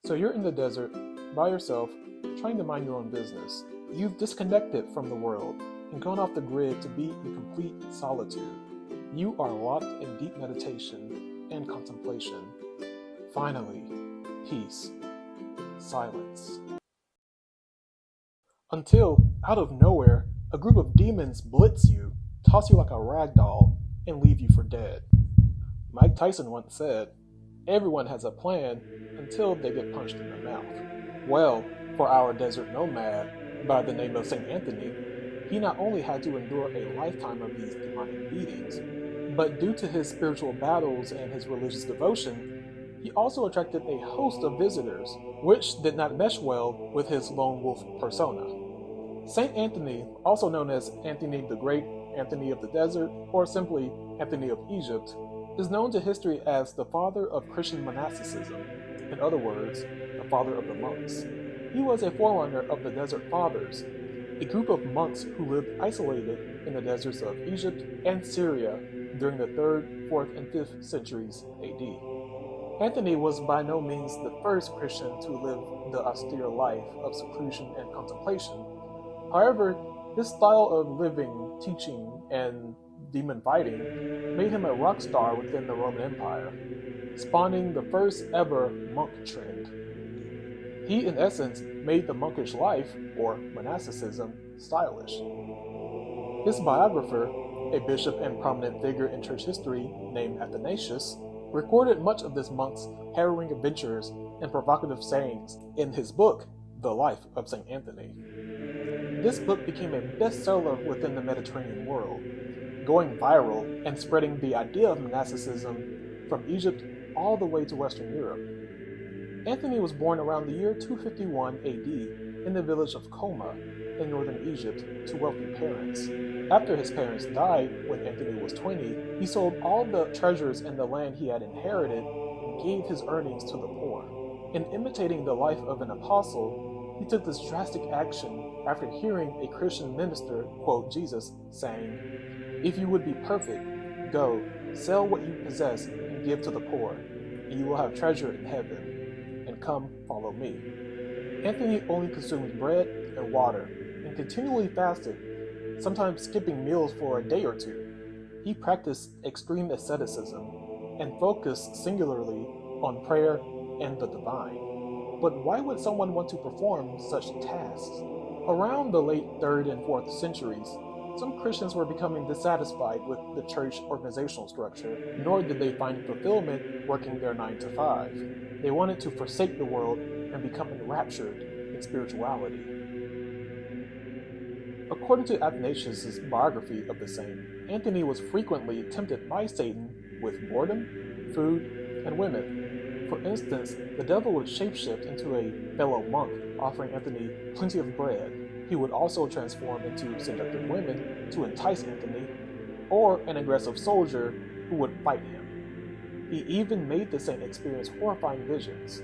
So you're in the desert, by yourself, trying to mind your own business. You've disconnected from the world and gone off the grid to be in complete solitude. You are locked in deep meditation and contemplation. Finally, peace, silence. Until, out of nowhere, a group of demons blitz you, toss you like a rag doll, and leave you for dead. Mike Tyson once said, "Everyone has a plan until they get punched in the mouth." Well, for our desert nomad by the name of St. Anthony, he not only had to endure a lifetime of these demonic beatings, but due to his spiritual battles and his religious devotion, he also attracted a host of visitors, which did not mesh well with his lone wolf persona. St. Anthony, also known as Anthony the Great, Anthony of the Desert, or simply Anthony of Egypt, is known to history as the father of Christian monasticism, in other words, the father of the monks. He was a forerunner of the Desert Fathers, a group of monks who lived isolated in the deserts of Egypt and Syria during the 3rd, 4th, and 5th centuries AD. Anthony was by no means the first Christian to live the austere life of seclusion and contemplation. However, his style of living, teaching, and demon fighting made him a rock star within the Roman Empire, spawning the first ever monk trend. He, in essence, made the monkish life, or monasticism, stylish. His biographer, a bishop and prominent figure in church history named Athanasius, recorded much of this monk's harrowing adventures and provocative sayings in his book, The Life of St. Anthony. This book became a bestseller within the Mediterranean world, going viral and spreading the idea of monasticism from Egypt all the way to Western Europe. Anthony was born around the year 251 AD in the village of Coma in northern Egypt to wealthy parents. After his parents died when Anthony was 20, he sold all the treasures and the land he had inherited and gave his earnings to the poor. In imitating the life of an apostle, he took this drastic action after hearing a Christian minister quote Jesus, saying, "If you would be perfect, go, sell what you possess and give to the poor, and you will have treasure in heaven, and come follow me." Anthony only consumed bread and water, and continually fasted, sometimes skipping meals for a day or two. He practiced extreme asceticism, and focused singularly on prayer and the divine. But why would someone want to perform such tasks? Around the late 3rd and 4th centuries, some Christians were becoming dissatisfied with the church organizational structure, nor did they find fulfillment working their 9 to 5. They wanted to forsake the world and become enraptured in spirituality. According to Athanasius' biography of the saint, Anthony was frequently tempted by Satan with boredom, food, and women. For instance, the devil would shapeshift into a fellow monk, offering Anthony plenty of bread. He would also transform into seductive women to entice Anthony, or an aggressive soldier who would fight him. He even made the saint experience horrifying visions.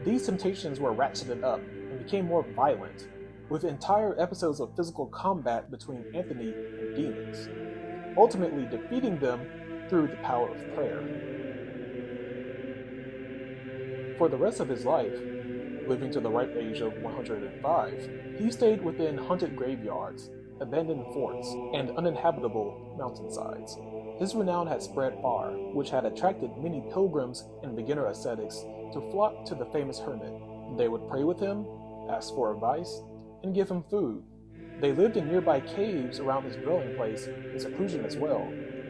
These temptations were ratcheted up and became more violent, with entire episodes of physical combat between Anthony and demons, ultimately defeating them through the power of prayer. For the rest of his life, living to the ripe age of 105, he stayed within haunted graveyards, abandoned forts, and uninhabitable mountainsides. His renown had spread far, which had attracted many pilgrims and beginner ascetics to flock to the famous hermit. They would pray with him, ask for advice, and give him food. They lived in nearby caves around his dwelling place in seclusion as well,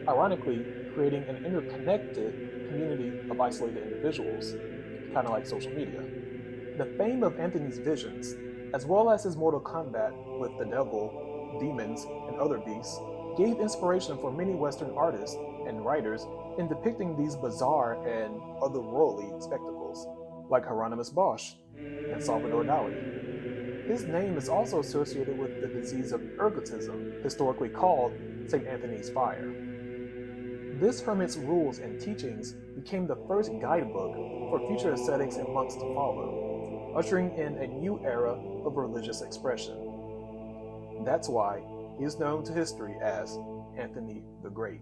ironically creating an interconnected community of isolated individuals, kind of like social media. The fame of Anthony's visions, as well as his mortal combat with the devil, demons, and other beasts, gave inspiration for many Western artists and writers in depicting these bizarre and otherworldly spectacles, like Hieronymus Bosch and Salvador Dali. His name is also associated with the disease of ergotism, historically called St. Anthony's Fire. This hermit's rules and teachings became the first guidebook for future ascetics and monks to follow, ushering in a new era of religious expression. That's why he is known to history as Anthony the Great.